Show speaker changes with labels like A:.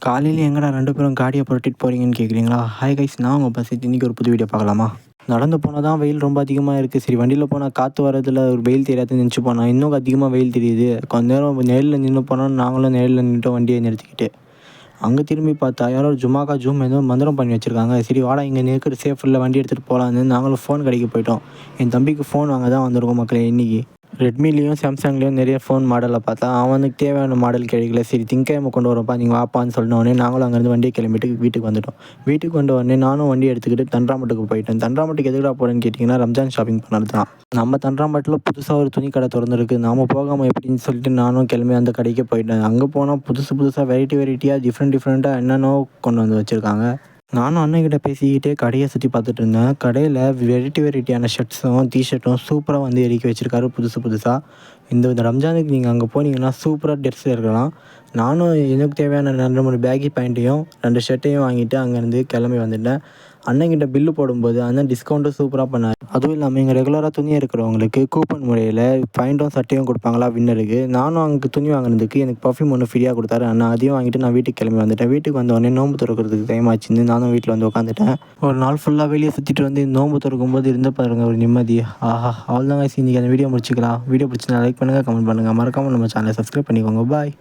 A: காலையில எங்கடா 2 பேரும் காடிய புரட்டிட்டு போறீங்கன்னு கேட்குறீங்களா? ஹாய் கைஸ், நான் உங்க பசித். இன்னைக்கு ஒரு புது வீடியோ பார்க்கலாமா? நடந்து போனா தான் வெயில் ரொம்ப அதிகமா இருக்கு. சரி, வண்டியில போனா காத்து வரதுல ஒரு வெயில் தெரியாதுன்னு நினச்சு போனா, இன்னும் அதிகமா வெயில் தெரியுது. கொஞ்ச நேரம் நிழல்ல நின்னு போனா, நாங்களும் நிழல்ல நின்னுட்டோம் வண்டிய நிறுத்திக்கிட்டு. அங்க திரும்பி பார்த்தா யாரோ ஜுமாக்கா ஜூம் ஏதோ மந்திரம் பண்ணி வச்சிருக்காங்க. சரி வாடா, இங்க இருக்கிற சேஃப்ல வண்டி எடுத்துட்டு போலான்னு நாங்களும் ஃபோன் கடைக்கு போயிட்டோம். என் தம்பிக்கு ஃபோன் வாங்க தான் வந்திருக்கோம் மக்களே இன்னைக்கு. ரெட்மிலையும் சாம்சங்லேயும் நிறைய ஃபோன் மாடலை பார்த்தா அவனுக்கு தேவையான மாடல் கிடைக்கல. சரி, திங்கக்கிழமை கொண்டு வரோம்ப்பா, நீங்கள் வாப்பான்னு சொன்ன உடனே நாங்களும் அங்கேருந்து வண்டியை கிளம்பிட்டு வீட்டுக்கு வந்துட்டோம். வீட்டுக்கு வந்த உடனே நானும் வண்டி எடுத்துக்கிட்டு தண்டராமட்டுக்கு போயிட்டேன். தண்டராமட்டுக்கு எதுக்குடா போறேன்னு கேட்டிங்கன்னா, ரம்ஜான் ஷாப்பிங் பண்ணது தான். நம்ம தண்டராமட்டில் புதுசாக ஒரு துணி கடை திறந்துருக்கு. நாம போகாமல் எப்படின்னு சொல்லிட்டு நானும் கிளம்பி அந்த கடைக்கே போயிட்டேன். அங்கே போனால் புதுசாக வெரைட்டியாக டிஃப்ரெண்ட்டாக என்னென்னோ கொண்டு வந்து வச்சுருக்காங்க. நானும் அண்ணன்கிட்ட பேசிக்கிட்டே கடையை சுற்றி பார்த்துட்டு இருந்தேன். கடையில் வெரைட்டியான ஷர்ட்ஸும் டிஷர்ட்டும் சூப்பராக வந்து இறக்கி வச்சுருக்காரு புதுசாக. இந்த ரம்ஜானுக்கு நீங்கள் அங்கே போனீங்கன்னா சூப்பராக ட்ரெஸ் எடுக்கலாம். நானும் எனக்கு தேவையான 2-3 பேக்கி பேண்ட்டையும் 2 ஷர்ட்டையும் வாங்கிட்டு அங்கேருந்து கிளம்பி வந்துட்டேன். அண்ணன்கிட்ட பில்லு போடும்போது அண்ணன் டிஸ்கவுண்ட்டும் சூப்பராக பண்ணார். அதுவும் இல்லாமல் இங்கே ரெகுலராக துணி எடுக்கிறவங்களுக்கு கூப்பன் முறையில் பாயிண்ட்டும் சட்டையும் கொடுப்பாங்களா வின்னருக்கு. நானும் அங்கே துணி வாங்கினதுக்கு எனக்கு பர்ஃப்யூம் ஒன்று ஃப்ரீயாக கொடுத்தாரு அண்ணன். அதையும் வாங்கிட்டு நான் வீட்டுக்கு கிளம்பி வந்துட்டேன். வீட்டுக்கு வந்த உடனே நோன்பு திறக்கிறதுக்கு டைம் ஆச்சுன்னு நானும் வீட்டில் வந்து உட்காந்துட்டேன். ஒரு நாள் ஃபுல்லாக வெளியே சுற்றிட்டு வந்து நோன்பு திறக்கும்போது இருந்த பாருங்க ஒரு நிம்மதி. ஆஹா, அவ்வளோதாங்க. இன்றைக்கி அந்த வீடியோ முடிச்சுக்கலாம். வீடியோ பிடிச்சிருந்தா லைக் பண்ணுங்கள், கமெண்ட் பண்ணுங்கள், மறக்காமல் நம்ம சேனலை சப்ஸ்கிரைப் பண்ணிக்கோங்க. பாய்.